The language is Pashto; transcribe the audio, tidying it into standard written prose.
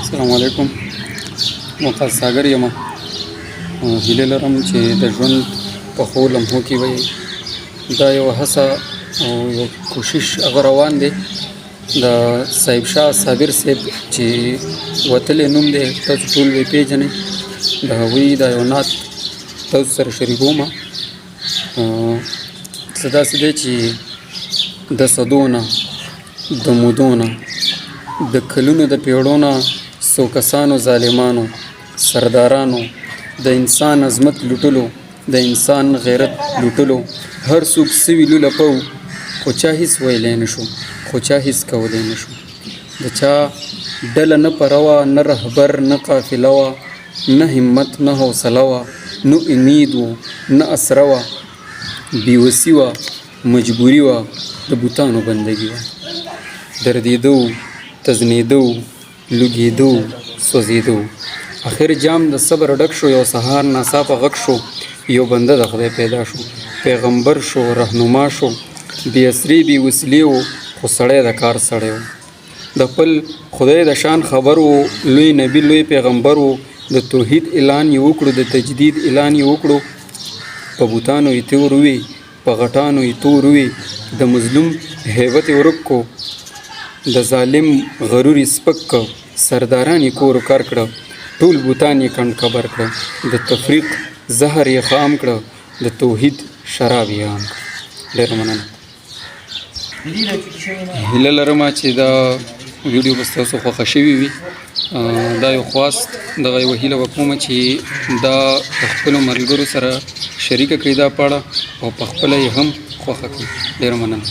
السلام علیکم. مقاصد ساګر یم. هیله لرم چې د ژوند په ښو لمحو کې وئ. دا یو هڅه او یو کوشش هغه روان دی د صاحب شاه صابر صاحب چې وتلی نوم دی تاسو ټول به یې پېژنئ. د هغوی دا یو نعت تاسو سره شریکومه. څه داسې دی چې د صدو نه د مودو نه د کلونو د پیړو نه څو کسانو ظالمانو سردارانو د انسان عظمت لوټلو د انسان غیرت لوټلو هر څوک سوي لوله په خو چا هېڅ ویلی نه شو خو چا هېڅ کولی نه شو. د چا ډله نه پره وه نه رهبر نه قافله وه نه همت نه حوصله وه نه امید و نه اسره وه بېوسي وه مجبوري وه د بوتانو بندګي وه. دردېده تزنېده لوګېده سوځېده. آخر جام د صبر ډک شو. یو سهار ناڅاپه غږ شو. یو بنده د خدای پیدا شو. پیغمبر شو رهنما شو. بې اسرې بې وسیلې و خو سړی د کار سړی و. د خپل خدای د شان خبر و. لوی نبي لوی پیغمبر و. د توحید اعلان یې وکړو د تجدید اعلان یې وکړو. په بوتانو یې تور وي په غټانو یې تور وي. د مظلوم هیبت یې ورک کو. د ظالم غرور یې سپک کړ. سرداران یې کور و کار کړه. ټول بوتان یې کنډ کبر کړه. د تفریق زهر یې خام کړه. د توحید شراب یې عام کړه. ډېره مننه. هیله لرمه چې دا ویډیو به ستاسو خوښه شوې وي. دا یو خواست دغه یوه هیله به کومه چې دا د خپلو ملګرو سره شریکه کړئ دا پاڼه او په خپله یې هم خوښه کړئ. ډېره مننه.